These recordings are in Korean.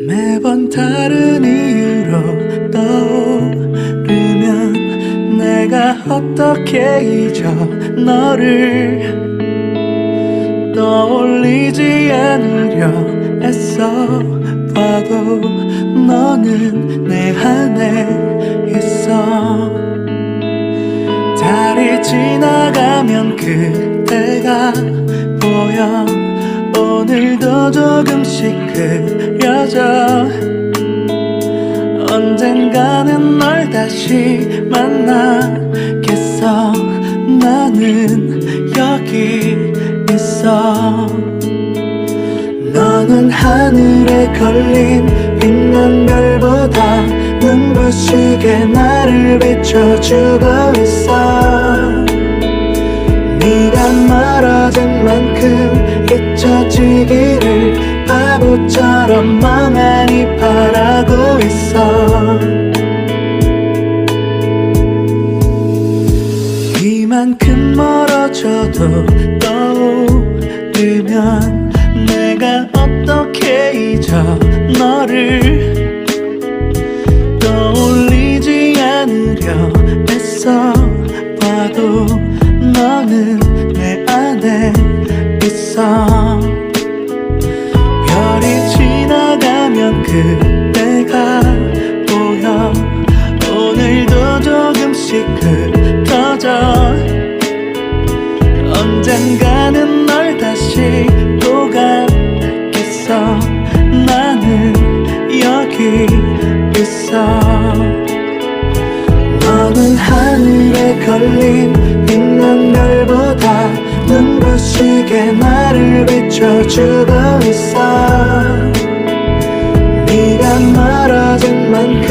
매번 다른 이유로 떠오르면 내가 어떻게 잊어 너를 떠올리지 않으려 애써 봐도 너는 내 안에 있어. 달이 지나가면 그대가 보여 오늘도 조금씩 그려져. 언젠가는 널 다시 만나겠어. 나는 여기 있어. 너는 하늘에 걸린 빛난 별보다 눈부시게 나를 비춰주고 있어. 네가 멀어진 만큼 잊혀지기를 바보처럼 멍하니 바라고 있어. 이만큼 멀어져도 떠오르면 내가 어떻게 잊어 너를 떠올리지 않으려 애써 봐도 너는 내 안에 있어. 별이 지나가면 그대가 보여 오늘도 조금씩 흩어져. 언젠가는 널 다시 보겠어. 나는 여기 있어. 너는 하늘에 걸린 빛난 별보다 눈부시게 나를 비춰주고 있어. 네가 멀어진 만큼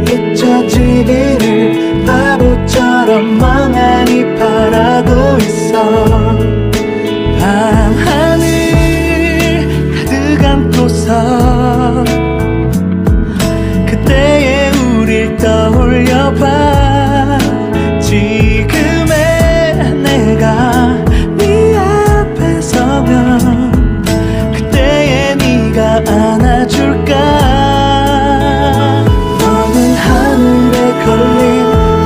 잊혀지기를 바보처럼 멍하니 바라고 있어. 밤하늘 가득 안고서 그때의 우릴 떠올려봐. 지금의 내가 네 앞에 서면 그때의 네가 안아줄까. 너는 하늘에 걸린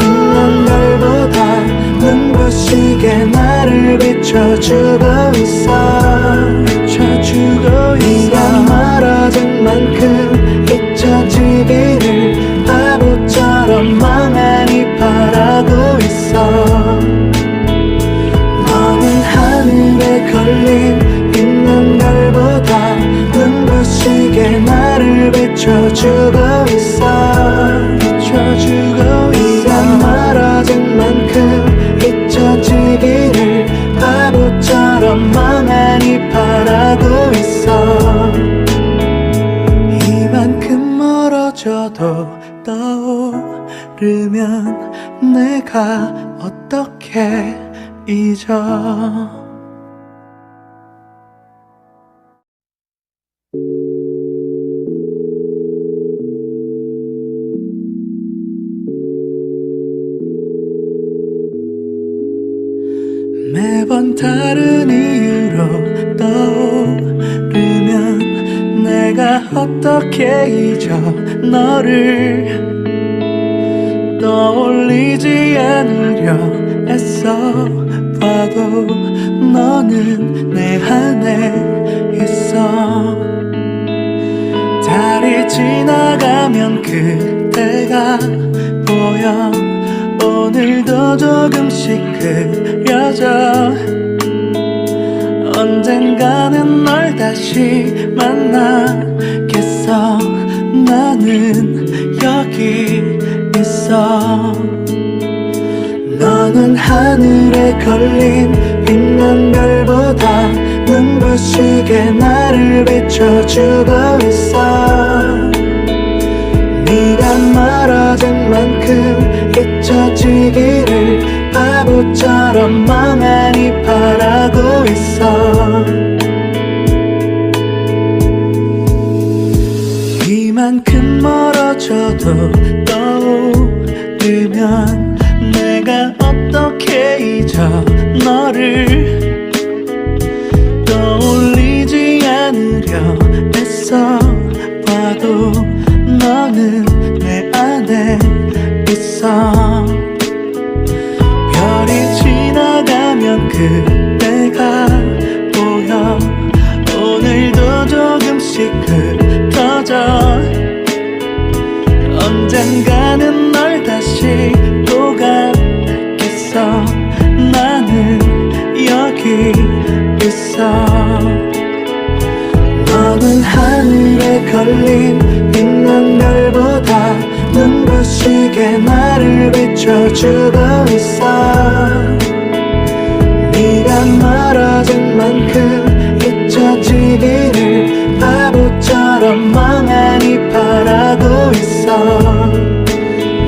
빛난 별보다 눈부시게 나를 비춰주고 있어. 네가 멀어진 만큼 잊혀지기를 바보처럼 멍하니 바라고 있어. 너는 하늘에 걸린 빛난 별보다 눈부시게 나를 비춰주고 있어. 네가 멀어진 만큼 잊혀지기를 바보처럼 멍하니 바라고 있어. 이만큼 멀어져도 떠오르면 내가 어떻게 잊어. 매번 다른 이유로 떠오르면 내가 어떻게 잊어 너를 떠올리지 않으려 애써 봐도 너는 내 안에 있어. 달이 지나가면 그대가 보여 오늘도 조금씩 그려져. 언젠가는 널 다시 만나겠어. 나는 여기 있어. 너는 하늘에 걸린 빛난 별보다 눈부시게 나를 비춰주고 있어. 네가 멀어진 만큼 잊혀지기를 바보처럼 멍하니 바라고 있어. 이만큼 멀어져도 떠오르면 잊어 너를 떠올리지 않으려 애써 봐도 너는 내 안에 있어. 별이 지나가면 그때가 보여. 오늘도 조금씩 흩어져. 언젠가는 널 다시 또 갖겠어. 나는 여기 있어. 너는 하늘에 걸린 빛난 별보다 눈부시게 나를 비춰주고 있어. 네가 멀어진 만큼 잊혀지기를 바보처럼 멍하니 바라고 있어.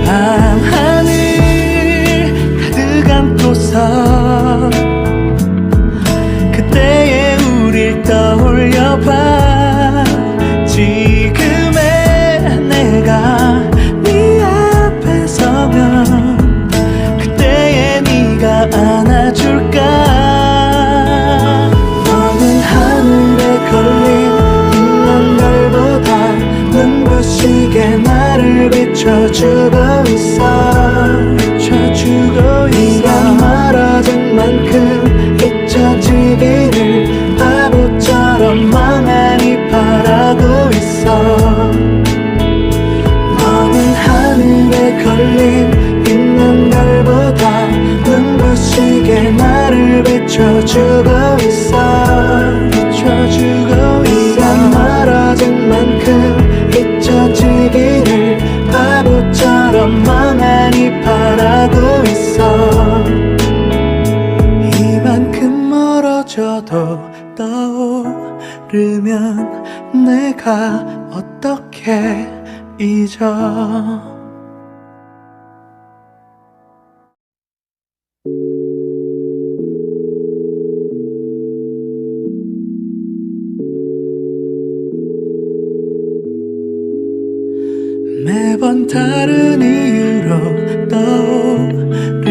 밤하늘 가득 안고서 그때의 우릴 떠올려봐. 지금의 내가 네 앞에 서면 그때의 네가 안아줄까. 너는 하늘에 걸린 빛난 별보다 눈부시게 나를 비춰주고 있어. 네가 멀어진 만큼 잊혀지기를 바보처럼 멍하니 바라고 있어. 너는 하늘에 걸린 빛난 별보다 눈부시게 나를 비춰주고 있어. 네가 멀어진 만큼 잊혀지기를 바보처럼 멍하니 바라고 있어. 이만큼 멀어져도 떠오르면 내가 어떻게 잊어. 매번 다른 이유로 떠오르면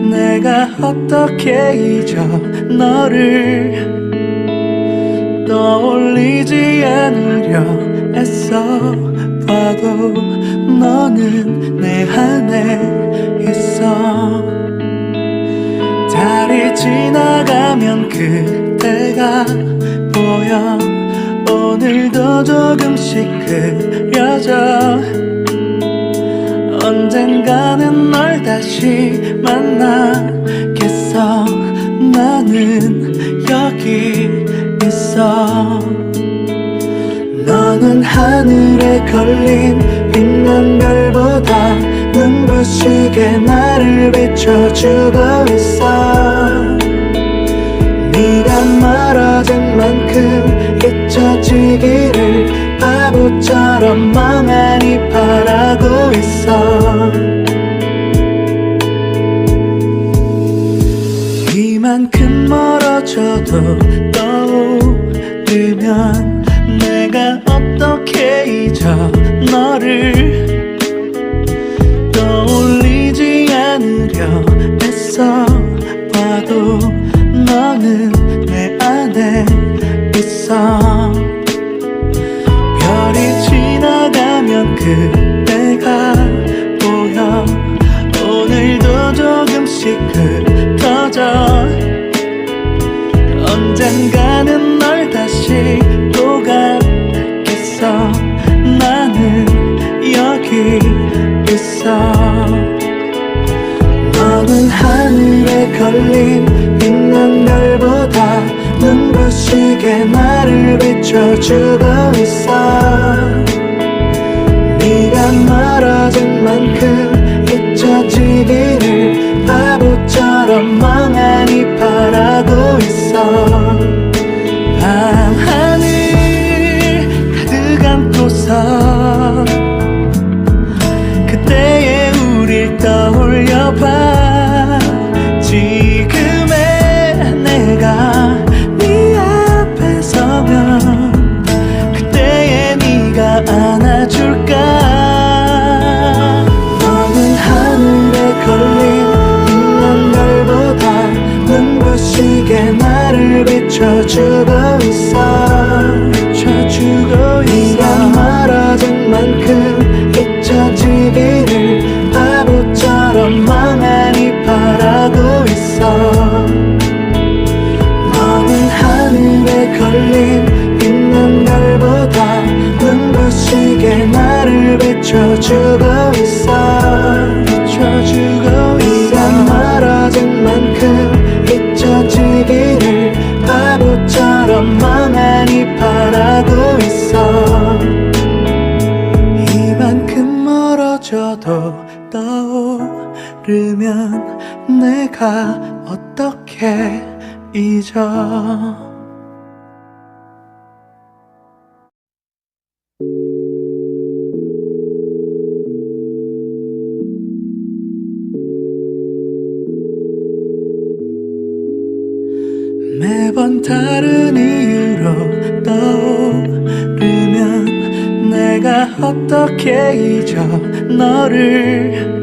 내가 어떻게 잊어. 너를 떠올리지 않으려 애써 봐도 너는 내 안에 있어. 달이 지나가면 그때가 보여. 오늘도 조금씩 그려져. 언젠가는 널 다시 만나겠어. 나는 여기 있어. 너는 하늘에 걸린 빛난 별보다 눈부시게 나를 비춰주고 있어. 네가 멀어진 만큼 잊혀지기를 바보처럼 멍하니 바라고 있어. 이만큼 멀어져도 떠오르면 내가 어떻게 잊어. 너를 떠올리지 않으려 애써 봐도 너는 내 안에 있어. 별이 지나가면 그때가 보여. 오늘도 조금씩 흩어져. 언젠가는 널 다시 또 갖겠어. 나는 여기 있어. 너는 하늘에 걸린 빛난 별보다 눈부시게 나를 비춰주고 있어. 네가 멀어진 만큼 잊혀지기를 바보처럼 멍하니 바라고 있어. 밤하늘 가득 안고서 그때의 우릴 떠올려봐. 지금의 내가 네 앞에 서면 그때의 네가 안아줄까. 너는 하늘에 걸린 빛난 별보다 비춰주고 있어 네가 멀어진 만큼 잊혀지기를 바보처럼 멍하니 바라고 있어 너는 하늘에 걸린 빛난 별보다 눈부시게 나를 비춰주고 있어 네가 멀어진 만큼 잊혀지기를 바보처럼 멍하니 바라고 있어 이만큼 멀어져도 떠오르면 내가 어떻게 잊어 매번 다른 이유로 떠오르면 내가 어떻게 잊어 너를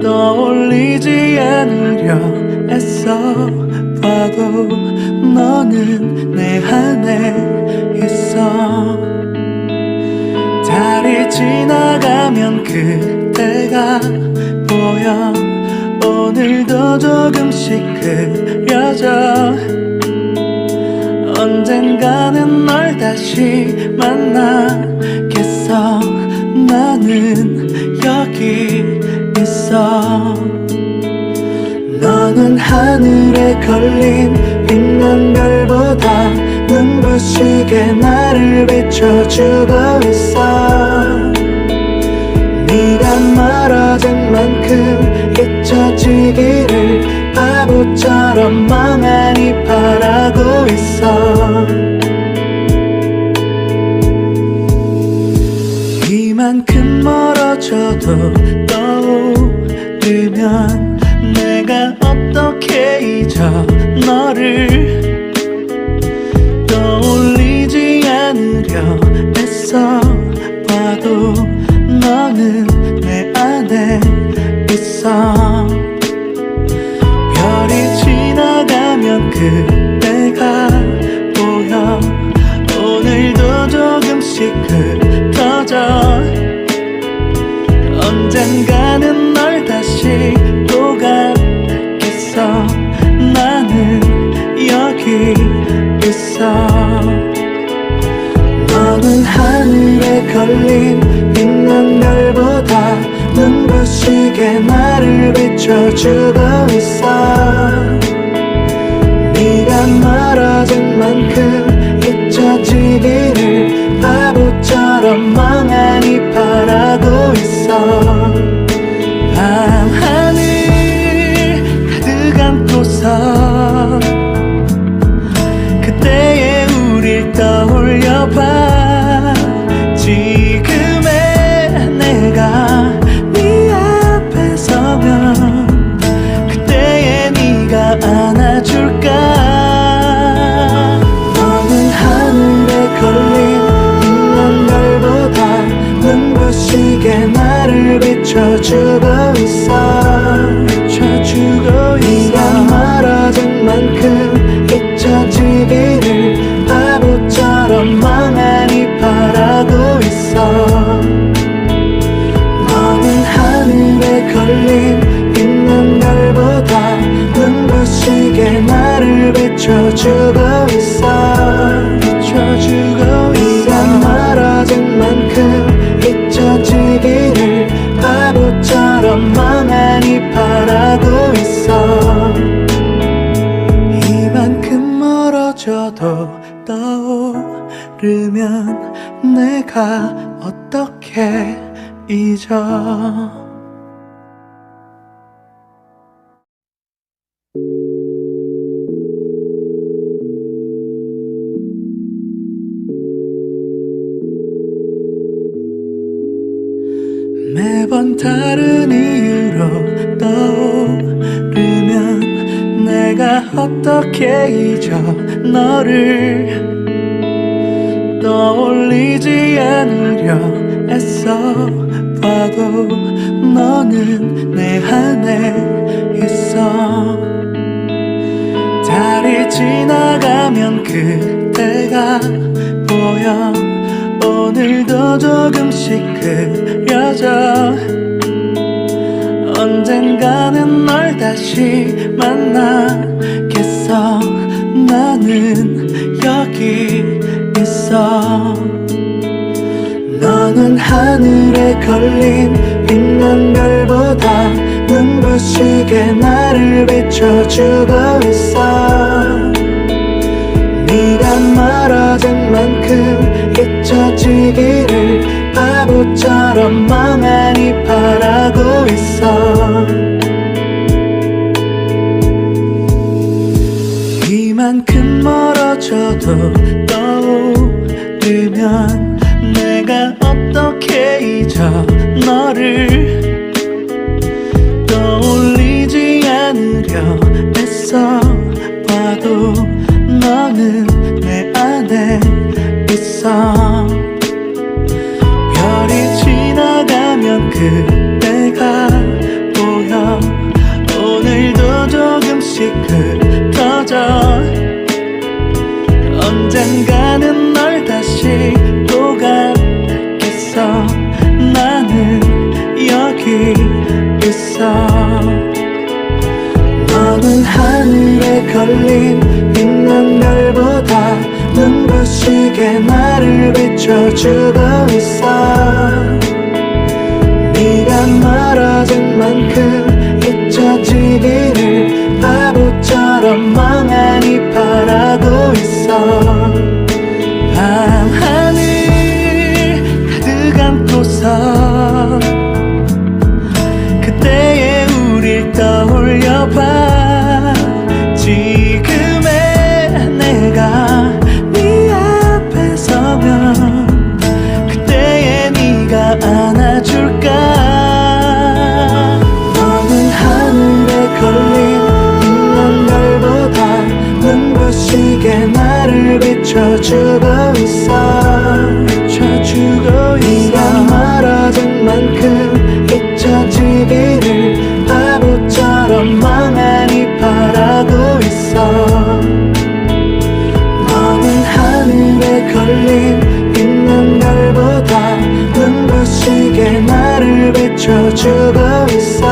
떠올리지 않으려 애써 봐도 너는 내 안에 있어 달이 지나가면 그때가 보여 오늘도 조금씩 그려져 언젠가는 널 다시 만나겠어 나는 여기 있어 너는 하늘에 걸린 빛난 별보다 눈부시게 나를 비춰주고 있어 네가 멀어진 만큼 잊혀지기를 바보처럼 멍하니 바라고 있어 이만큼 멀어져도 떠오르면 내가 어떻게 잊어 너를 떠올리지 않으려 애써 봐도 너는 내 안에 있어 별이 지나가면 그때가 보여 오늘도 조금씩 흩어져 언젠가는 널 다시 보겠어 나는 여기 있어 너는 하늘에 걸린 빛난 별보다 눈부시게 나를 비춰주고 있어 네가 멀어진 만큼 잊혀지기를 바보처럼 멍하니 바라고 있어 밤하늘 가득 안고서 그때의 우릴 떠올려봐 지금의 내가 네 앞에 서면 그때의 네가 안아줄까 너는 하늘에 걸린 빛난 별보다 눈부시게 나를 비춰주고 있어 네가 멀어진 만큼 잊혀지기를 바보처럼 멍하니 바라고 있어 너는 하늘에 걸린 빛난 별보다 눈부시게 나를 비춰주고 있어 네가 멀어진 만큼 잊혀지기를 바보처럼 멍하니 바라고 있어 이만큼 멀어져도 떠오르면 내가 어떻게 잊어 매번 다른 이유로 떠오르면 내가 어떻게 잊어 너를 떠올리지 않으려 애써 봐도 너는 내 안에 있어 별이 지나가면 그대가 보여 오늘도 조금씩 그려져 언젠가는 널 다시 만나겠어 나는 여기 있어 너는 하늘에 걸린 빛난 별보다 눈부시게 나를 비춰주고 있어 네가 멀어진 만큼 잊혀지기를 바보처럼 멍하니 바라고 있어 이만큼 멀어져도 떠오르면 내가 어떻게 잊어 너를 떠올리지 않으려 애써 봐도 너는 내 안에 있어 별이 지나가면 그대가 보여 오늘도 조금씩 흩어져 언젠가는 널 다시 보겠어 나는 여기 있어 너는 하늘에 걸린 빛난 별보다 눈부시게 나를 비춰주고 있어 네가 멀어진 만큼 잊혀지기를 바보처럼 멍하니 바라고 있어 밤하늘 가득 안고서 그때의 우릴 떠올려봐 지금의 내가 네 앞에 서면 그때의 네가 안아줄까 너는 하늘에 걸린 빛난 별보다 눈부시게 나를 비춰주고 있어 네가 멀어진 만큼 잊혀지기를 바보처럼 멍하니 바라고 있어 너는 하늘에 걸린 빛난 별보다 눈부시게 나를 비춰주고 있어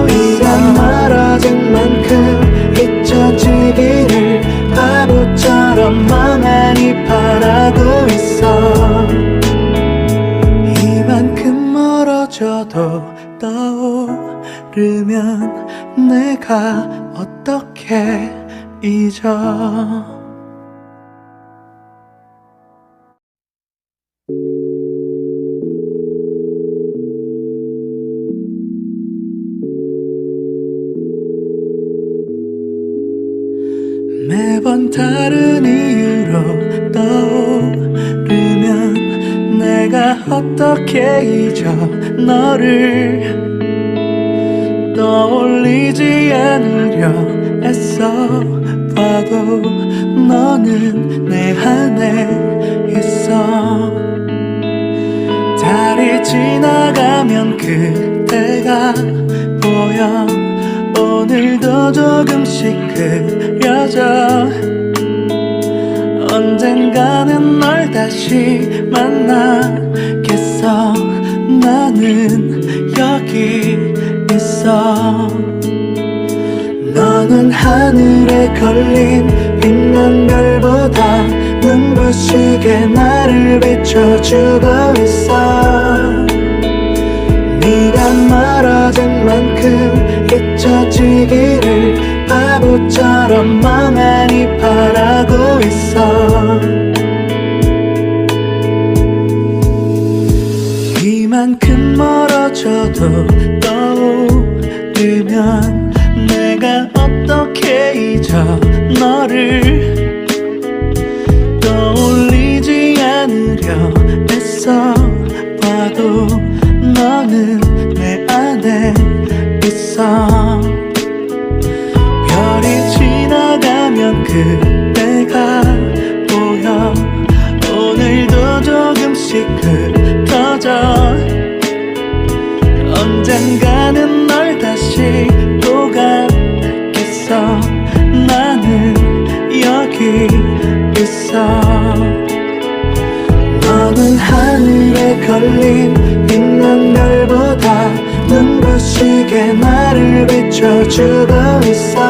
네가 멀어진 만큼 잊혀지기를 바보처럼 멍하니 바라고 있어 이만큼 멀어져도 떠오르면 내가 어떻게 잊어 매번 다른 이유로 떠오르면 내가 어떻게 잊어 너를 떠올리지 않으려 애써 봐도 너는 내 안에 있어 달이 지나가면 그대가 보여 오늘도 조금씩 그려져 언젠가는 널 다시 만나겠어 나는 여기 있어 너는 하늘에 걸린 빛난 별보다 눈부시게 나를 비춰주고 있어 네가 멀어진 만큼 잊혀지기를 바보처럼 멍하니 바라고 있어 이만큼 멀어져도 떠오르면 내가 어떻게 잊어 너를 떠올리지 않으려 애써 봐도 너는 내 안에 있어 별이 지나가면 그대가 보여 오늘도 조금씩 흩어져 언젠가는 널 다시 보겠어 걸린 빛난 별보다 눈부시게 나를 비춰주고 있어.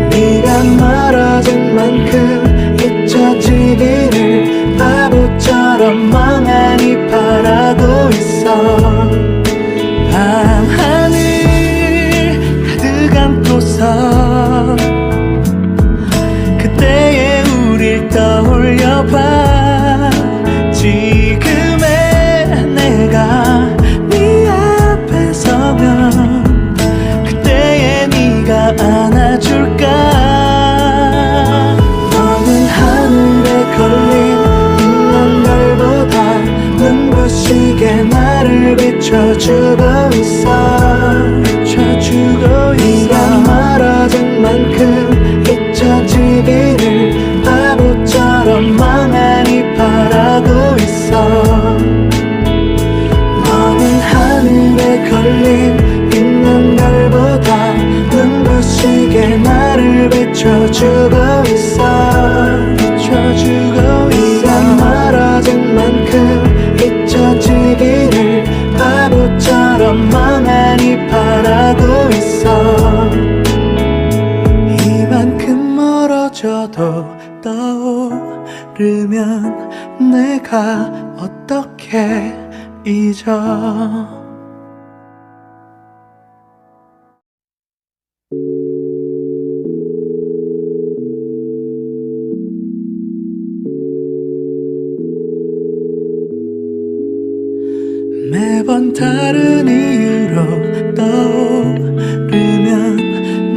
네가 멀어진 만큼 잊혀지기를 바보처럼 멍하니 바라고 있어. 밤하늘 가득 안고서 그때의 우릴 떠올려봐. 지금의 내가 네 앞에 서면 그때의 네가 안아줄까. 너는 하늘에 걸린 빛난 별보다 눈부시게 나를 비춰주고 있어. 비춰주고 있어. 네가 멀어진 만큼 잊혀지기를 바보처럼 멍하니 바라고 있어. 너는 하늘에 걸린 빛난 별보다 눈부시게 나를 비춰주고 있어. 비춰주고 있어. 네가 멀어진 만큼 잊혀지기를 바보처럼 멍하니 바라고 있어. 이만큼 멀어져도 떠오르면 내가 어떻게 잊어. 매번 다른 이유로 떠오르면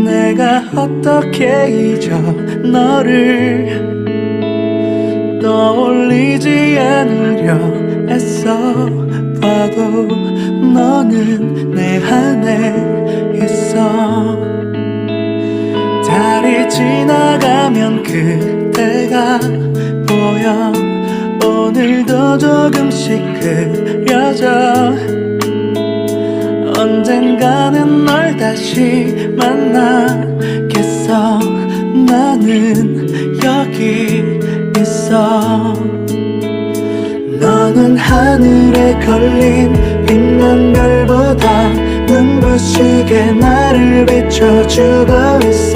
내가 어떻게 잊어. 너를 떠올리지 않으려 애써 봐도 너는 내 안에 있어. 달이 지나가면 그때가 보여. 오늘도 조금씩 그려져. 언젠가는 널 다시 만나겠어. 나는 여기 있어. 너는 하늘에 걸린 빛난 별보다 눈부시게 나를 비춰주고 있어.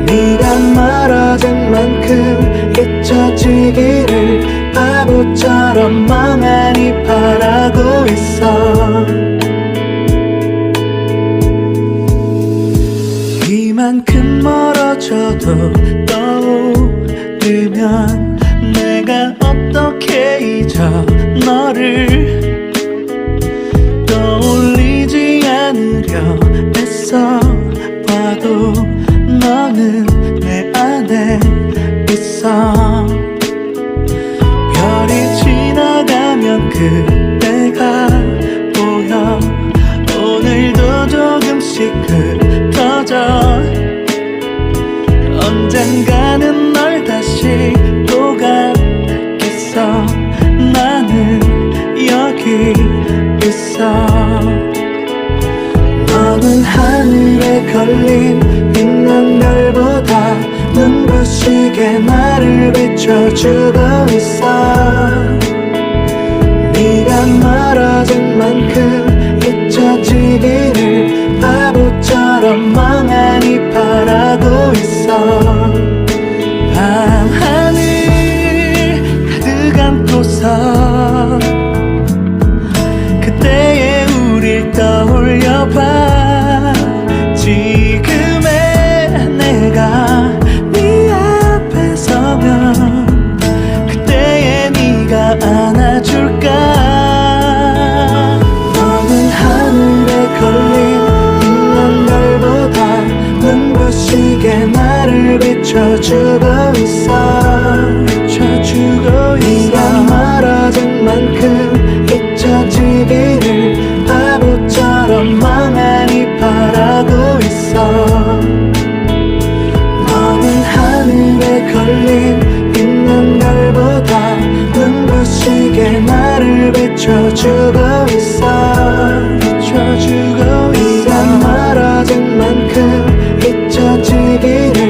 네가 멀어진 만큼 잊혀지기를 바보처럼 멍하니 바라고 있어. 이만큼 멀어져도 떠오르면 내가 어떻게 잊어. 너를 떠올리지 않으려 애써 봐도 너는 내 안에 있어. 별이 지나가면 그때가 보여. 오늘도 조금씩 흩어져. 언젠가는 널 다시 보겠어. 나는 여기 있어. 너는 하늘에 걸린 빛난 별보다 눈부시게 나를 비춰주고 있어. 네가 멀어진 만큼 잊혀지기를 바보처럼 멍하니 바라고 있어. 밤하늘 가득 안고서 그때의 우릴 떠올려봐. 지금의 내가 네 앞에 서면 그때의 네가 안아줄까. 너는 하늘에 걸린 빛난 별보다 눈부시게 나를 비춰주고 있어. 비춰주고 있어. 네가 멀어진 만큼 잊혀지기를 바보처럼 멍하니 바라고 있어. 너는 하늘에 걸린 빛난 별보다 눈부시게 나를 비춰주고 있어. 비춰주고 있어. 네가 멀어진 만큼 잊혀지기를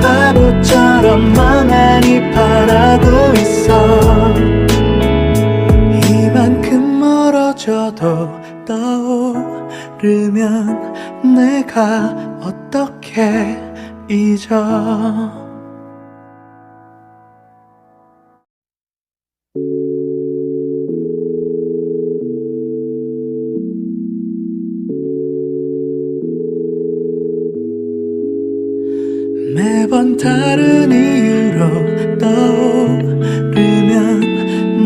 바보처럼 멍하니 바라고 있어. 멀어져도 떠오르면 내가 어떻게 잊어. 매번 다른 이유로 떠오르면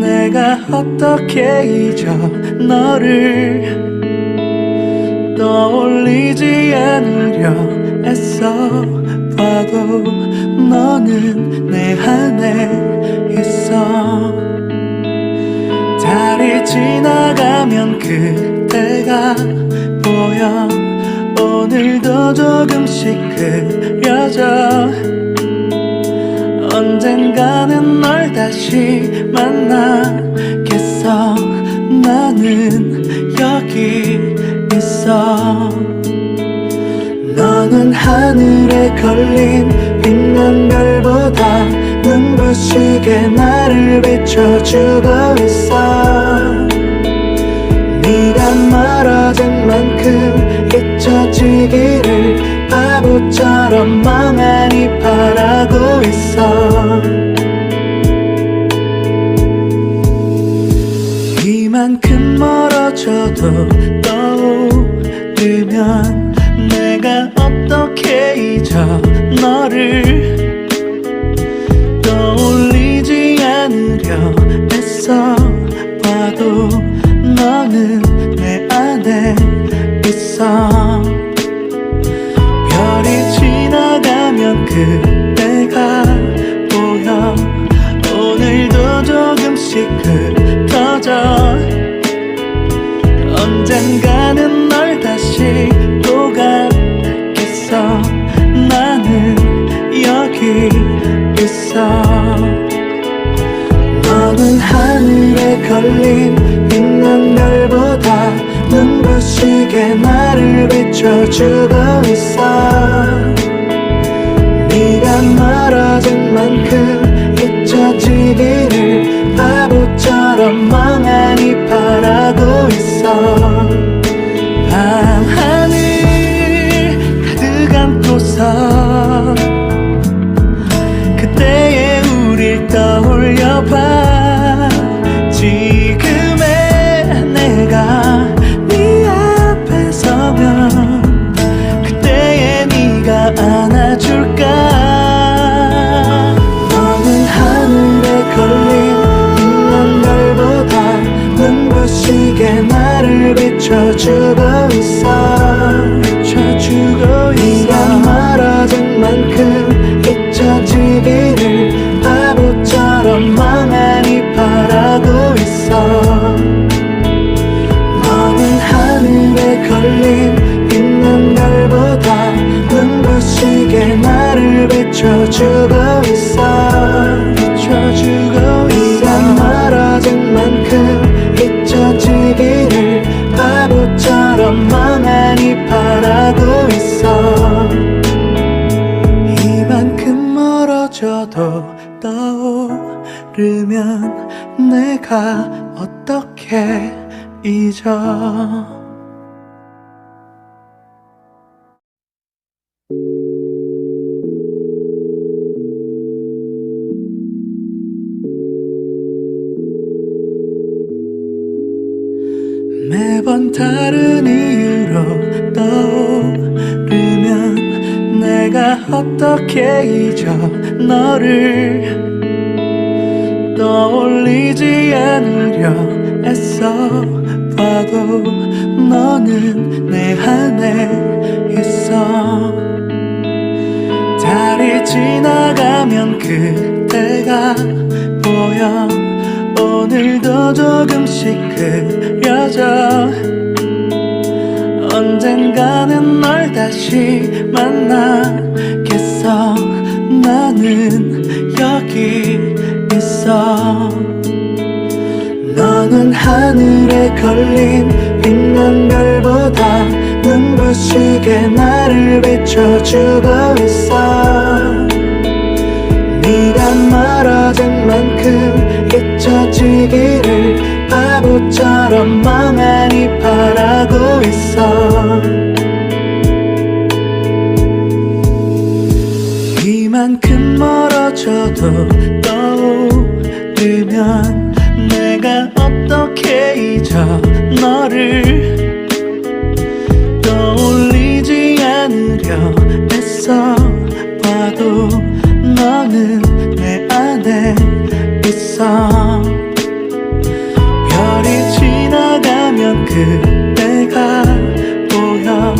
내가 어떻게 잊어. 너를 떠올리지 않으려 애써 봐도 너는 내 안에 있어. 달이 지나가면 그때가 보여. 오늘도 조금씩 그려져. 언젠가는 널 다시 만나겠어. 나는 여기 있어. 너는 하늘에 걸린 빛난 별보다 눈부시게 나를 비춰주고 있어. 네가 멀어진 만큼 잊혀지기를 바보처럼 멍하니 바라고 있어. 이만큼 멀어져도 떠오르면 내가 어떻게 잊어. 너를 떠올리지 않으려 애써 봐도 너는 내 안에 있어. 별이 지나가면 그때가 보여. 오늘도 조금씩 흩어져. 언젠가는 널 다시 보겠어. 나는 여기 있어. 너는 하늘에 걸린 빛난 별보다 눈부시게 나를 비춰주고 있어. 네가 멀어진 만큼 잊혀지기를 바보처럼 멍하니 바라고 있어. 밤하늘 가득 안고서 그때의 우릴 떠올려봐. 지금의 내가 네 앞에 서면 그때의 네가 안아줄까. 너는 하늘에 걸린 빛난 별보다 눈부시게 나를 비춰주고 있어. 네가 멀어진 만큼 잊혀지기를 바보처럼 멍하니 바라고 있어. 너는 하늘에 걸린 빛난 별보다 눈부시게 나를 비춰주고 있어. 네가 멀어진 만큼 잊혀지기를 바보처럼 멍하니 바라고 있어. 이만큼 멀어져도 떠오르면 내가 어떻게 잊어. 매번 다른 이유로 떠오르면 내가 어떻게 잊어. 너를 떠올리지 않으려 애써 봐도 너는 내 안에 있어. 달이 지나가면 그때가 보여. 오늘도 조금씩 그려져. 언젠가는 널 다시 만나겠어. 나는 여기 있어. 너는 하늘에 걸린 빛난 별보다 눈부시게 나를 비춰주고 있어. 네가 멀어진 만큼 잊혀지기를 바보처럼 멍하니 이만큼 멀어져도 떠오르면 내가 어떻게 잊어 너를 떠올리지 않으려 애써 봐도 너는 내 안에 있어. 별이 지나가면 그때가 보여.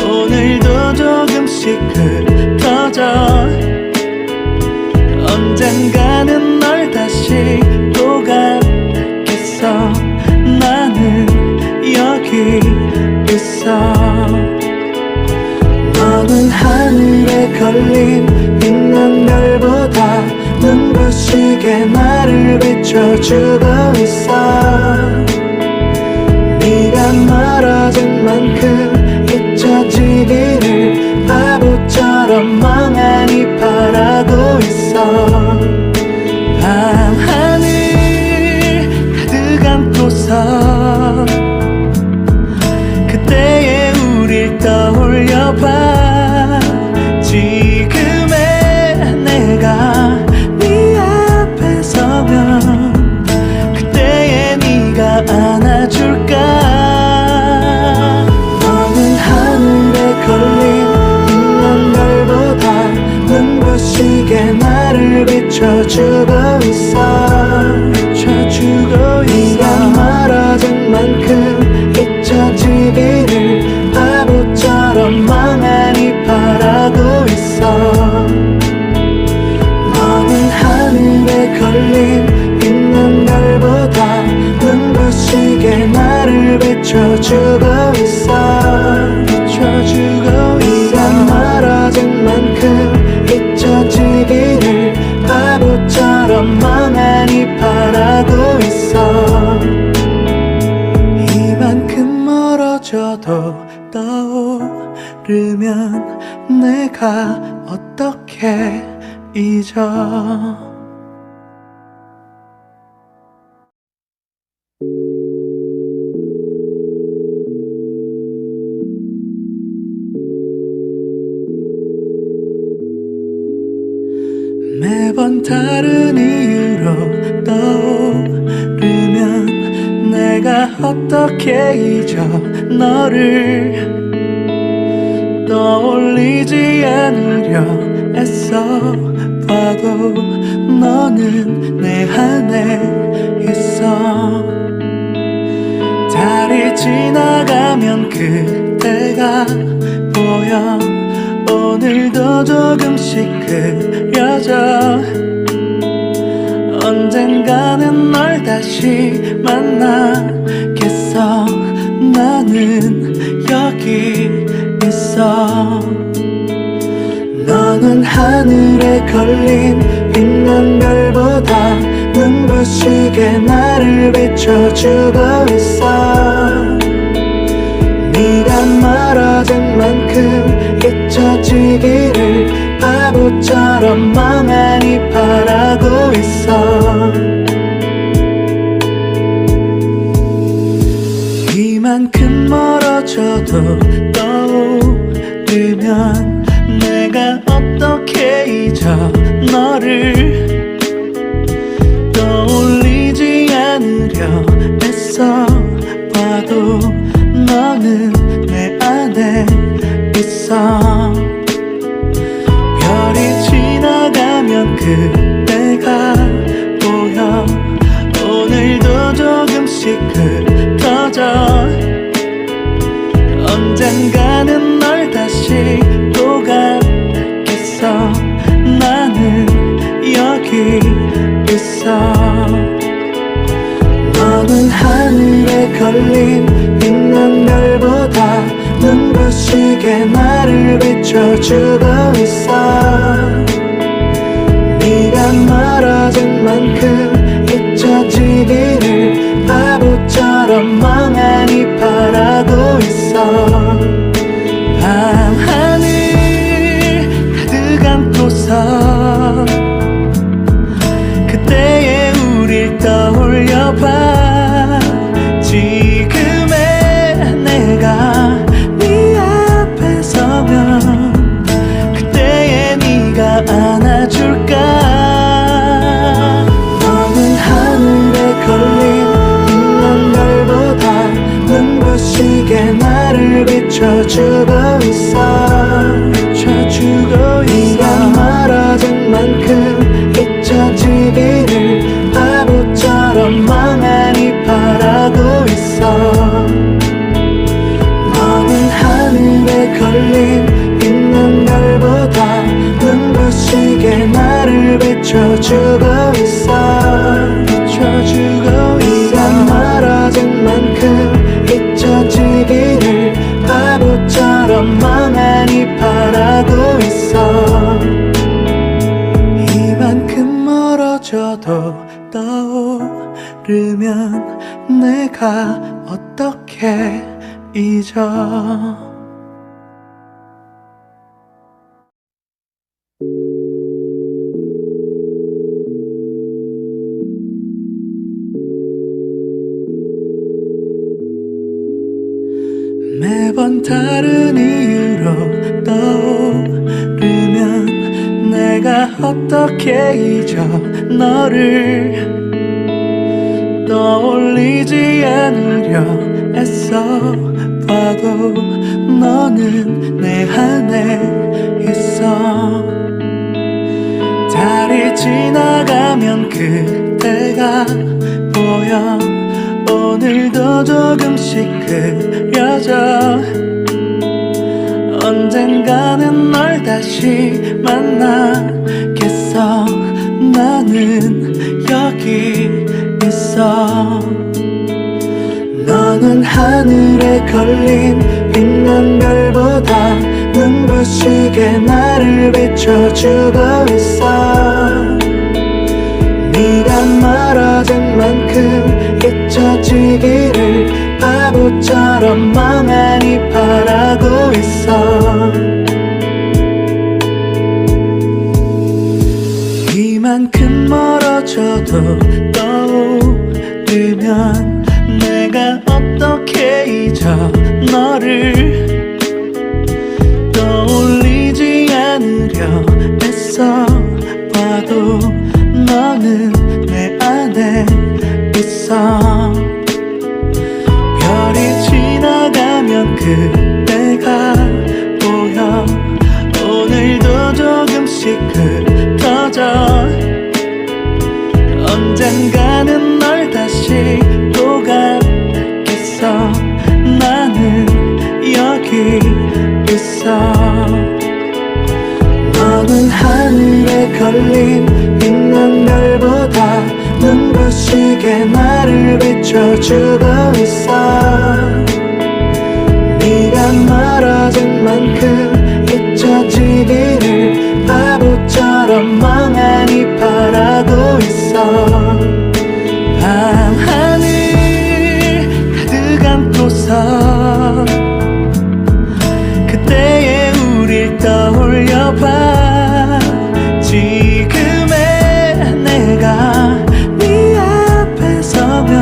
오늘도 조금씩 흩어져. 언젠가는 널 다시 또 갖겠어. 나는 여기 있어. 너는 하늘에 걸린 빛난 별보다 눈부시게 나를 비춰주고 있어. 네가 멀어진 만큼 잊혀지기를 바보처럼 멍하니 바라고 있어. 밤하늘 가득 안고서 그때의 우릴 떠올려봐. 지금의 내가 네 앞에 서면 그때의 네가 안아줄까. 너는 하늘에 걸린 빛난 별보다 눈부시게 나를 비춰주고 있어. 비춰주고 있어. 네가 멀어진 만큼 잊혀지기를 바보처럼 멍하니 바라고 있어. 너는 하늘에 걸린 빛난 별보다 눈부시게 나를 비춰주고 있어. 비춰주고 있어. 네가 멀어진 만큼 잊혀지기를 바보처럼 멍하니 바라고 있어. 이만큼 멀어져도 떠오르면 내가 어떻게 잊어. 매번 다른 이유로 떠오르면 내가 어떻게 잊어. 너를 떠올리지 않으려 애써 봐도 너는 내 안에 있어. 달이 지나가면 그때가 보여. 오늘도 조금씩 그려져. 언젠가는 널 다시 만나겠어. 나는 여기 있어. 너는 하늘에 걸린 빛난 별보다 눈부시게 나를 비춰주고 있어. 네가 멀어진 만큼 잊혀지기를 바보처럼 멍하니 바라고 있어. 이만큼 멀어져도 떠오르면 내가 어떻게 잊어. 너를 떠올리지 않으려 애써 봐도 너는 내 안에 있어. 별이 지나가면 그때가 보여. 오늘도 조금씩 흩어져. 언젠가는 널 다시 또 갖겠어. 나는 여기 있어. 너는 하늘에 걸린 빛난 별보다 눈부시게 나를 비춰주고 있어. 네가 멀어진 만큼 잊혀지기를 바보처럼 멍하니 바라고 있어. 밤하늘 가득 안고서 그때의 우릴 떠올려봐. 지금의 내가 비춰주고 있어. 네가 멀어진 만큼 잊혀지기를 바보처럼 멍하니 바라고 있어. 너는 하늘에 걸린 빛난 별보다 눈부시게 나를 비춰주고 있어. 네가 멀어진 만큼 잊혀지기를 바보처럼 멍하니 바라고 있어. 이만큼 멀어져도 떠오르면 내가 어떻게 잊어. 매번 다른 이유로 떠오르면 내가 어떻게 잊어. 너를 떠올리지 않으려 애써 봐도 너는 내 안에 있어. 달이 지나가면 그대가 보여. 오늘도 조금씩 그려져. 언젠가는 널 다시 만나겠어. 나는 여기 있어. 너는 하늘에 걸린 빛난 별보다 눈부시게 나를 비춰주고 있어. 네가 멀어진 만큼 잊혀지기를 바보처럼 멍하니 바라고 있어. 이만큼 멀어져도 떠오르면 내가 어떻게 잊어. 너를 떠올리지 않으려 애써 봐도 너는 내 안에 있어. 별이 지나가면 그대가 보여. 오늘도 조금씩 흩어져. 언젠가는 널 다시 보겠어. 나는 여기 있어. 너는 하늘에 걸린 빛난 별보다 눈부시게 나를 비춰주고 있어. 네가 멀어진 만큼 잊혀지기를 바보처럼 멍하니 바라고 있어. 밤하늘 가득 안고서 그때의 우릴 떠올려봐. 지금의 내가 네 앞에 서면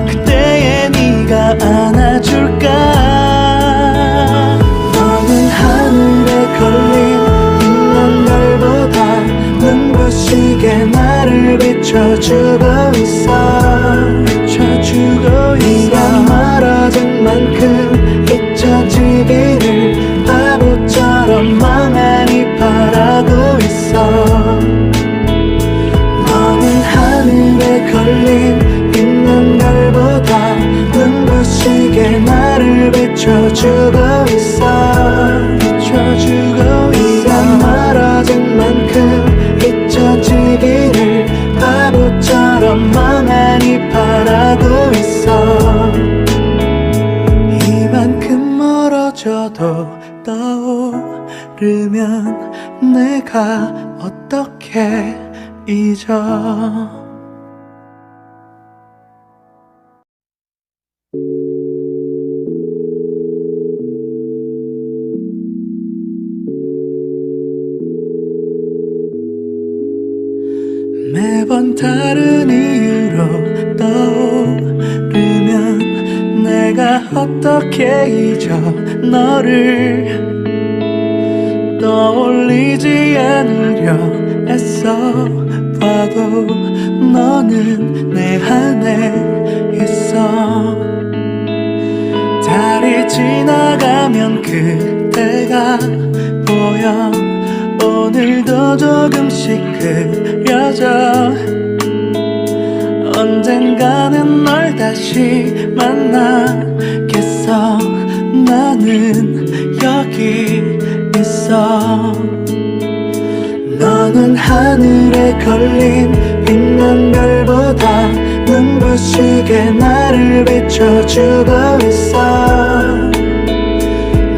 그때의 네가 안아줄까. 너는 하늘에 걸린 빛난 별보다 눈부시게 나를 비춰주고 있어. 네가 멀어진 만큼 잊혀지기를 바보처럼 멍하니 바라고 있어. 너는 하늘에 걸린 빛난 별보다 눈부시게 나를 비춰주고 있어. 네가 멀어진 만큼 잊혀지기를 바보처럼 멍하니 바라고 있어. 이만큼 멀어져도 떠오르면 내가 어떻게 잊어. 매번 다른 이유로 떠오르면 내가 어떻게 잊어. 너를 떠올리지 않으려 애써 봐도 너는 내 안에 있어. 달이 지나가면 그대가 보여 오늘도 조금씩 그려져 언젠가는 널 다시 만나겠어 나는 여기 있어 너는 하늘에 걸린 빛난 별보다 눈부시게 나를 비춰주고 있어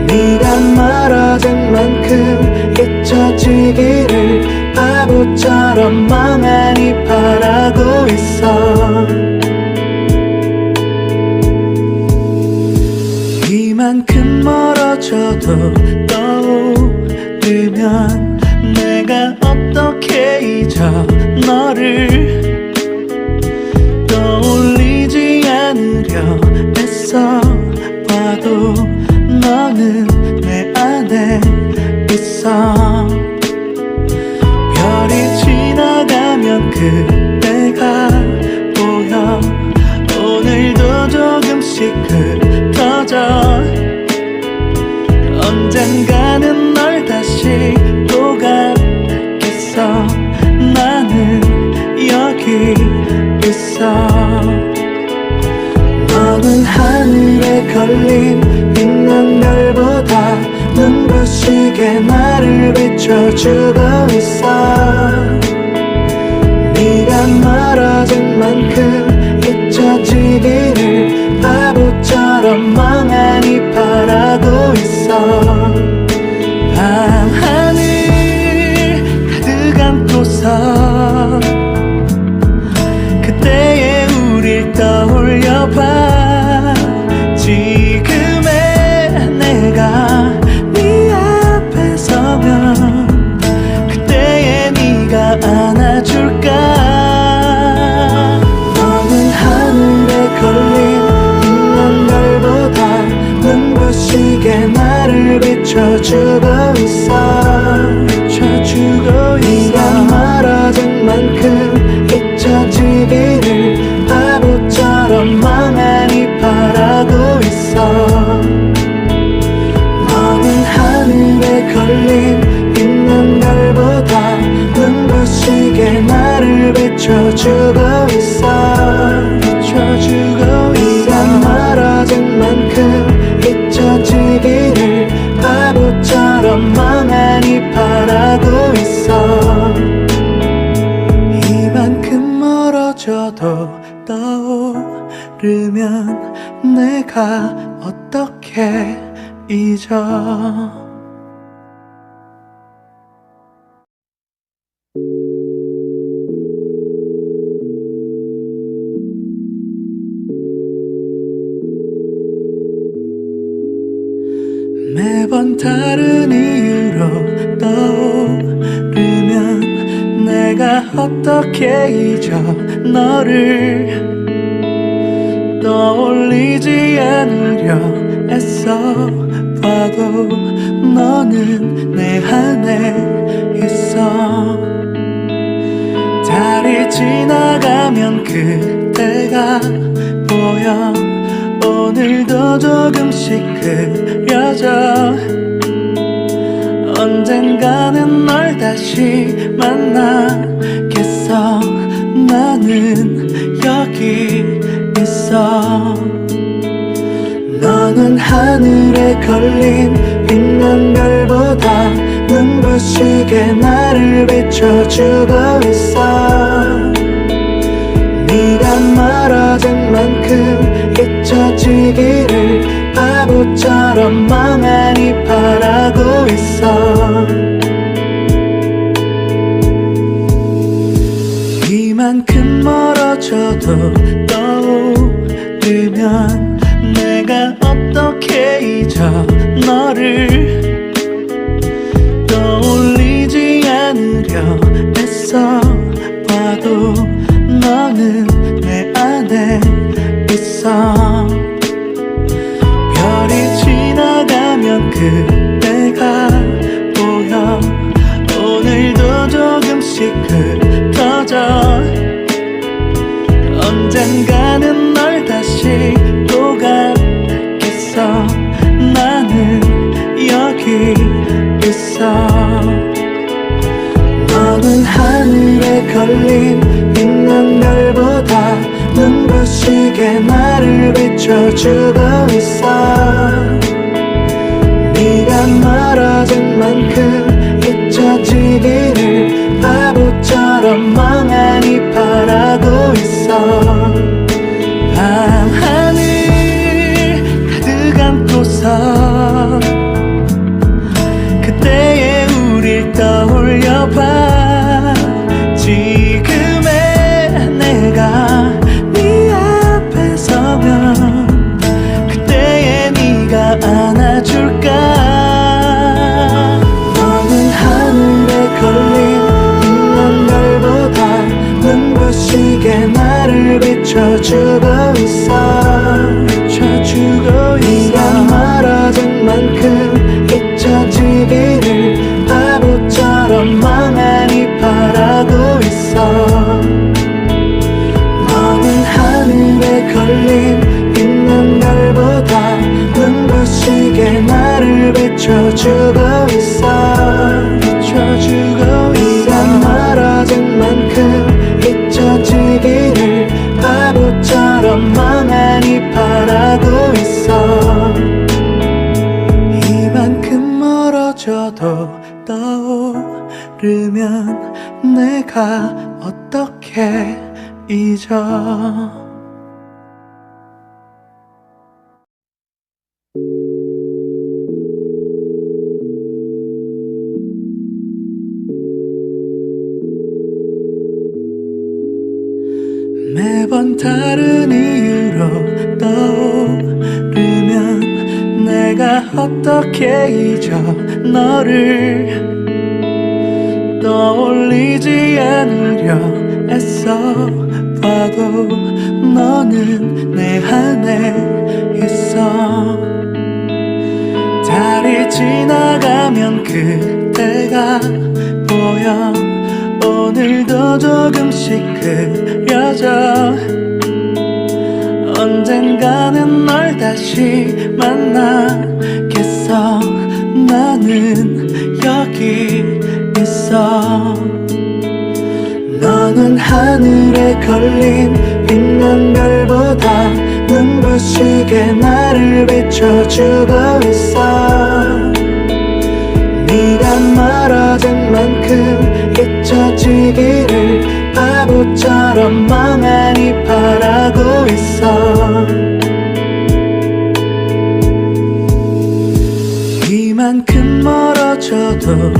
네가 멀어진 만큼 잊혀지기를 바보처럼 멍하니 바라고 있어 이만큼 멀어져도 떠오르면 내가 어떻게 잊어 너를 떠올리지 않으려 애써 봐도 너는 내 안에 있어 별이 지나가면 그대가 보여 오늘도 조금씩 흩어져 언젠가는 널 다시 또 갖겠어 나는 여기 있어 너는 하늘에 걸린 빛난 별보다 눈부시게 나를 비춰주고 있어 네가 멀어진 만큼 잊혀지기를 바보처럼 멍하니 바라고 있어 밤하늘 가득 안고서 그때의 우릴 떠올려봐 지금의 내가 네 앞에 서면 그때의 네가 안아줄까 너는 하늘에 걸린 빛난 별보다 눈부시게 나를 비춰주고 있어 네가 멀어진 만큼 잊혀지기를 바보처럼 멍하니 바라고 있어 너는 하늘에 걸린 빛난 별보다 눈부시게 나를 비춰주고 있어 네가 멀어진 만큼 잊혀지기를 바보처럼 멍하니 바라고 있어 이만큼 멀어져도 떠오르면 내가 어떻게 잊어 매번 다른 이유로 떠오르면 내가 어떻게 잊어 너를 떠올리지 않으려 애써 봐도 너는 내 안에 있어 달이 지나가면 그대가 보여 오늘도 조금씩 그려져 언젠가는 널 다시 만나겠어 나는 여기 있어 너는 하늘에 걸린 빛난 별보다 눈부시게 나를 비춰주고 있어 네가 멀어진 만큼 잊혀지기를 바보처럼 멍하니 바라고 있어 이만큼 멀어져도 떠오르면 내가 어떻게 잊어 너를 떠올리지 않으려 애써 봐도 너는 내 안에 있어 별이 지나가면 그대가 보여 오늘도 조금씩 흩어져 언젠가는 널 다시 또 갖겠어 나를 비춰주고 있어. 네가 멀어진 만큼 잊혀지기를 바보처럼 멍하니 바라고 있어. 밤하늘 가득 안고서 그때의 우릴 떠올려봐. 지금의 내가 네 앞에 서면 그때의 네가 안아줄까. 너는 하늘에 걸린 빛난 별보다 눈부시게 나를 비춰주고 있어. 비춰주고 있어. 네가 멀어진 만큼 잊혀지기를 바보처럼 멍하니 바라고 있어. 너는 하늘에 걸린 빛난 별보다 눈부시게 나를 비춰주고 있어. 비춰주고 있어. 네가 멀어진 만큼 잊혀지기를 바보처럼 멍하니 바라고 있어. 이만큼 멀어져도 떠오르면 내가 어떻게 잊어. 매번 다른 이유로 떠오르면 내가 어떻게 잊어. 너를 떠올리지 않으려 애써 봐도 너는 내 안에 있어. 달이 지나가면 그때가 보여. 오늘도 조금씩 그려져. 언젠가는 널 다시 만나겠어. 나는 여기 있어. 너는 하늘에 걸린 빛난 별보다 눈부시게 나를 비춰주고 있어. 네가 멀어진 만큼 잊혀지기를 바보처럼 멍하니 바라고 있어. 이만큼 멀어져도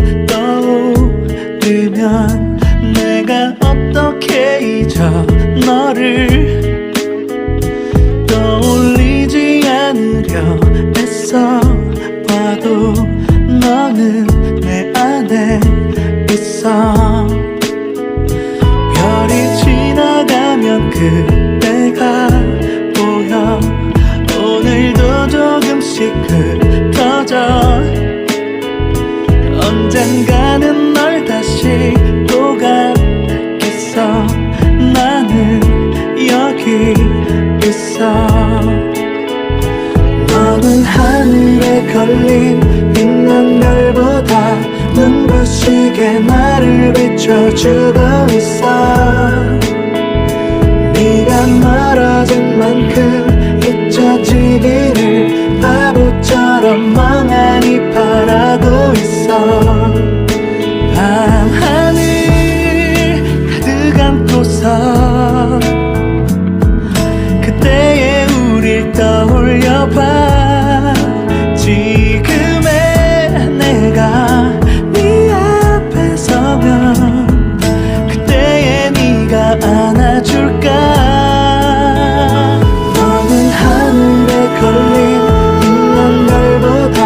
떠오르면 내가 어떻게 잊어. 너를 떠올리지 않으려 애써 봐도 너는 내 안에 있어. 별이 지나가면 그때가 보여. 오늘도 조금씩 흩어져. 언젠가는 널 다시 보겠어. 나는 여기 있어. 너는 하늘에 걸린 빛난 별보다 눈부시게 나를 비춰주고 있어. 네가 멀어진 만큼 잊혀지기를 바보처럼 멍하니 바라고 있어. 밤하늘 가득 안고서 그때의 우릴 떠올려봐. 지금의 내가 네 앞에 서면 그때의 네가 안아줄까. 너는 하늘에 걸린 빛난 별보다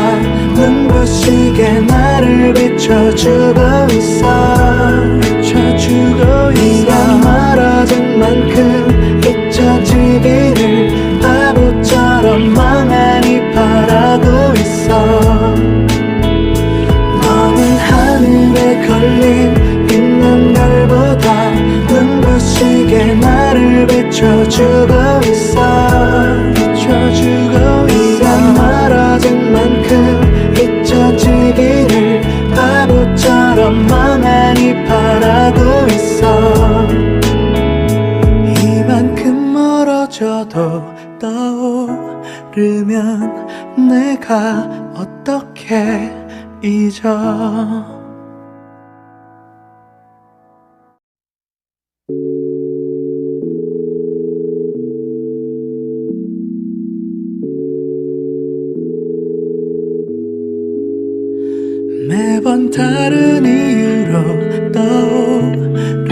눈부시게 나를 비춰주고 있어. 비춰주고 있어. 네가 멀어진 만큼 잊혀지기를 바보처럼 멍하니 바라고 있어. 너는 하늘에 걸린 빛난 별보다 눈부시게 나를 비춰주고 있어. 비춰주고 있어. 네가 멀어진 만큼 잊혀지기를 바보처럼 멍하니 바라고 있어. 이만큼 멀어져도 떠오르면 내가 어떻게 잊어. 매번 다른 이유로 떠오르면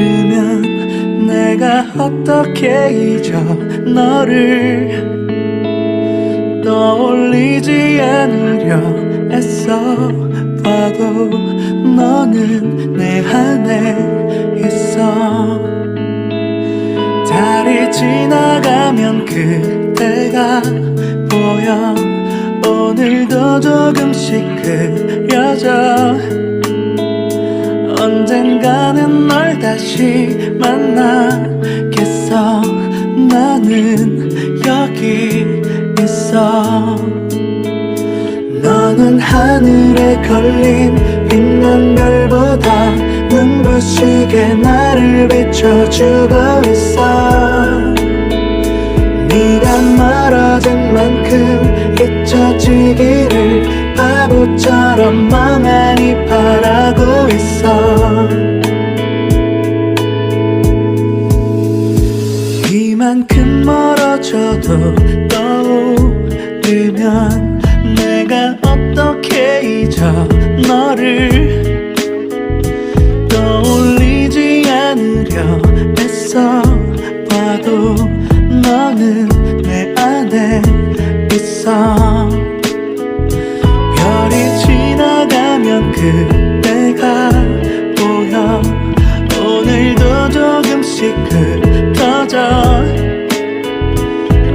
내가 어떻게 잊어. 너를 떠올리지 않으려 애써 봐도 너는 내 안에 있어. 달이 지나가면 그대가 보여. 오늘도 조금씩 그려져. 언젠가는 널 다시 만나겠어. 나는 여기 있어. 너는 하늘에 걸린 빛난 별보다 눈부시게 나를 비춰주고 있어. 네가 멀어진 만큼 잊혀지기를 바보처럼 멍하니 바라고 있어. 이만큼 멀어져도 떠오르면 내가 어떻게 잊어. 너를 떠올리지 않으려 애써 봐도 너는 내 안에 있어. 별이 지나가면 그대가 보여. 오늘도 조금씩 흩어져.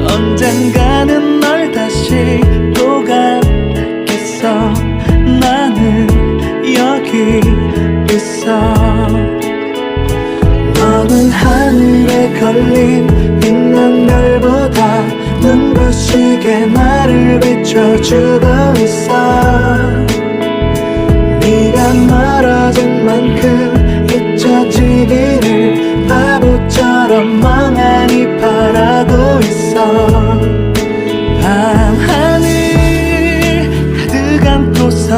언젠가는 널 다시 보겠어. 나는 여기 있어. 너는 하늘에 걸린 빛난 별보다 눈부시게 나를 비춰주고 있어. 네가 멀어진 만큼 잊혀지기를 바보처럼 멍하니 바라고 있어. 밤하늘 가득 안고서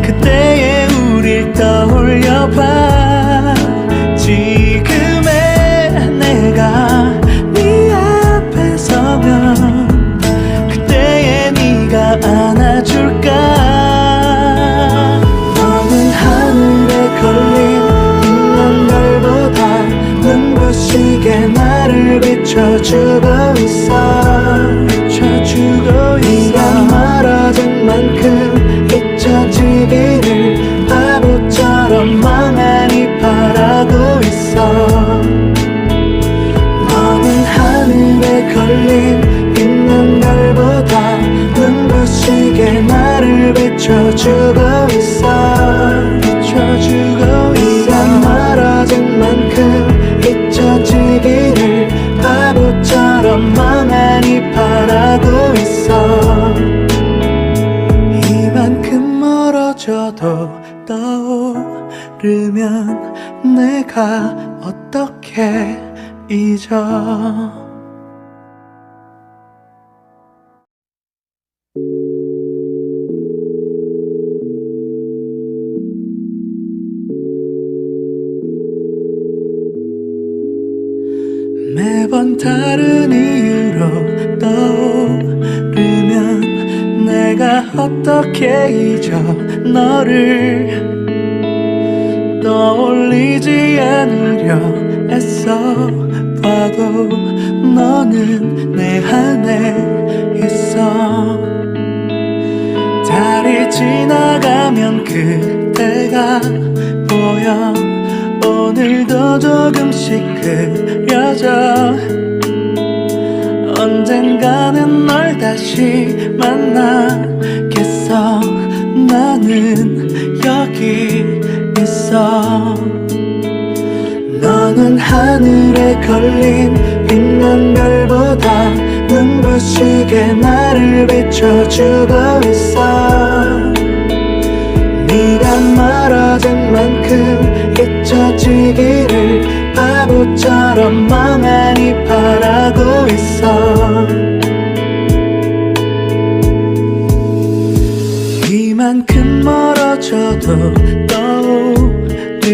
그때의 우릴 떠올려봐. 지금의 내가 네 앞에 서면 그때의 네가 안아줄까. 너는 하늘에 걸린 빛난 별보다 눈부시게 나를 비춰주고 있어. 네가 멀어진 만큼 잊혀지기를 바보처럼 멍하니 바라고 있어. 너는 하늘에 걸린 빛난 별보다 눈부시게 나를 비춰주고 있어. 네가 멀어진 만큼 잊혀지기를 바보처럼 멍하니 바라고 있어. 이만큼 멀어져도 떠오르면 내가 어떻게 잊어. 매번 다른 이유로 떠오르면 내가 어떻게 잊어. 너를 떠올리지 않으려 애써 봐도 너는 내 안에 있어. 달이 지나가면 그대가 보여. 오늘도 조금씩 그려져. 언젠가는 널 다시 만나겠어. 나는 여기 있어. 너는 하늘에 걸린 빛난 별보다 눈부시게 나를 비춰주고 있어. 네가 멀어진 만큼 잊혀지기를 바보 바보처럼 멍하니 바라고 있어. 이만큼 멀어져도 떠오르면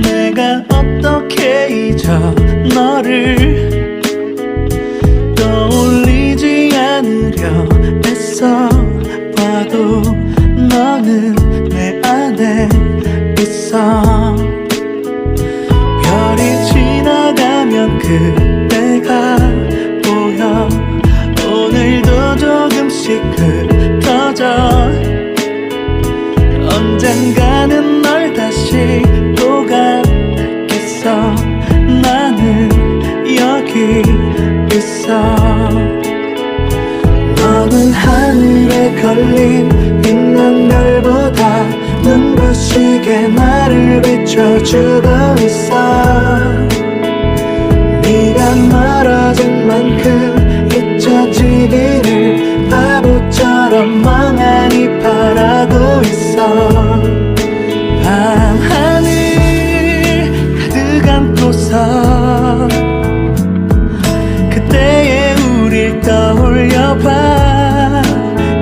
내가 어떻게 잊어 너를. 떠올리지 않으려 애써 봐도 너는 내 안에 있어. 별이 지나가면 그때가 보여. 오늘도 조금씩 흩어져. 언젠가는 널 다시 보겠어. 나는 여기 있어. 너는 하늘에 걸린 빛난 별보다 눈부시게 나를 비춰주고 있어. 네가 멀어진 만큼 잊혀지기를 바보처럼 멍하니 바라고 있어. 밤하늘 가득 안고서 그때의 우릴 떠올려봐.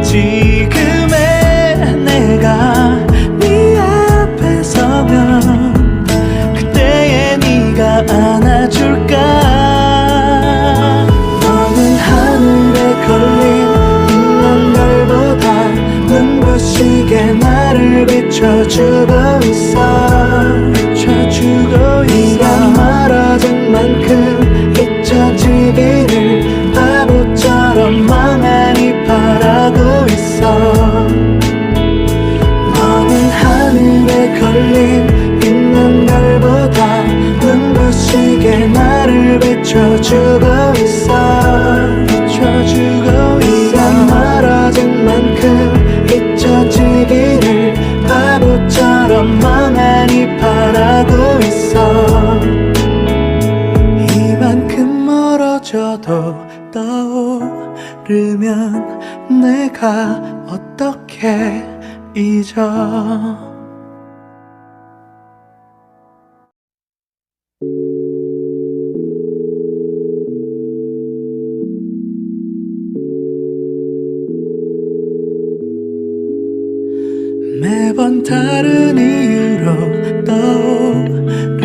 지금의 내가 네 앞에 서면 그때의 네가 안아줄까. 너는 하늘에 걸린 빛난 별보다 눈부시게 나를 비춰주고 있어. 네가 멀어진 만큼 잊혀지기를 바보처럼 멍하니 바라고 있어. 너는 하늘에 걸린 빛난 별보다 눈부시게 나를 비춰주고 있어. 네가 멀어진 만큼 잊혀지기를 바보처럼 멍하니 바라고 있어. 이만큼 멀어져도 떠오르면 내가 어떻게 잊어. 매번 다른 이유로 떠오르면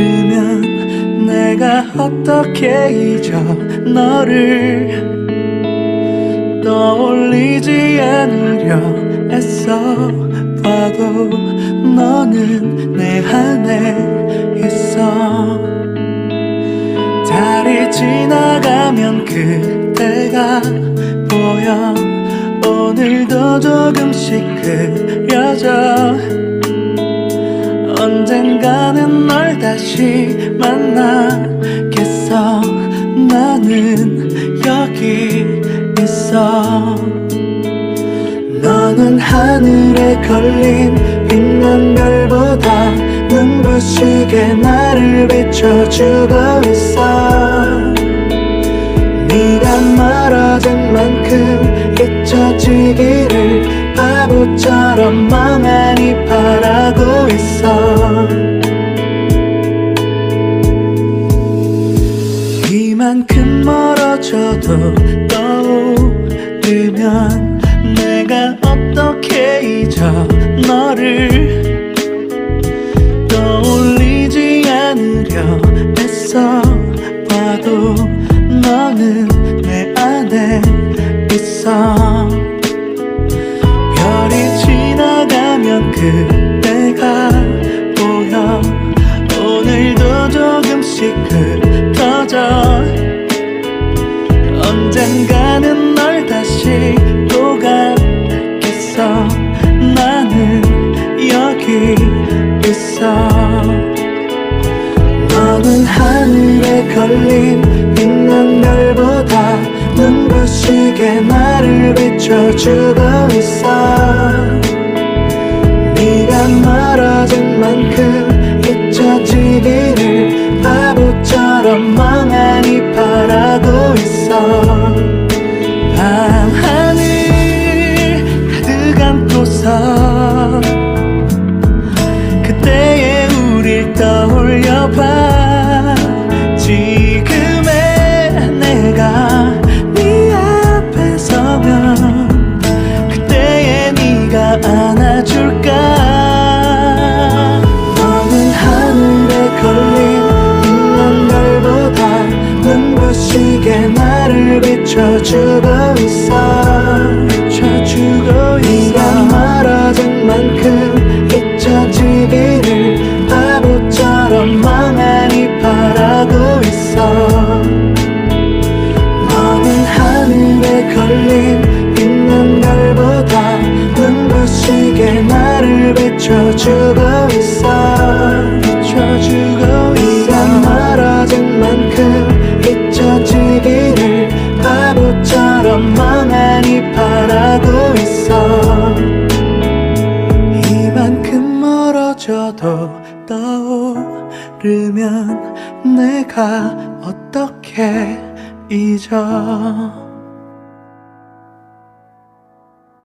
내가 어떻게 잊어 너를. 떠올리지 않으려 애써 봐도 너는 내 안에 있어. 달이 지나가면 그때가 보여. 오늘도 조금씩 그려져. 언젠가는 널 다시 만나겠어. 나는 여기 있어. 너는 하늘에 걸린 빛난 별보다 눈부시게 나를 비춰주고 있어. 네가 멀어진 만큼 잊혀지기를 바보처럼 멍하니 바라고 있어. 이만큼 멀어져도 떠오르면 내가 어떻게 잊어 너를. 떠올리지 않으려 애써 봐도 너는 내 안에 있어. 별이 지나가면 그때가 보여. 오늘도 조금씩 흩어져. 언젠가는 널 다시 보겠어. 나는 여기 있어. 너는 하늘에 걸린 빛난 별보다 눈부시게 나를 비춰주고 있어. 네가 멀어진 만큼 잊혀지기를 바보처럼 멍하니 바라고 있어. 밤하늘 가득 안고서 그때의 우릴 떠올려봐. 눈부시게 나를 비춰주고 있어. 네가 멀어진 만큼 잊혀지기를 바보처럼 멍하니 바라고 있어. 너는 하늘에 걸린 빛난 별보다 눈부시게 나를 비춰주고 있어. 네가 멀어진 만큼 잊혀지기를 바보처럼 멍하니 바라고 있어. 이만큼 멀어져도 떠오르면 내가 어떻게 잊어.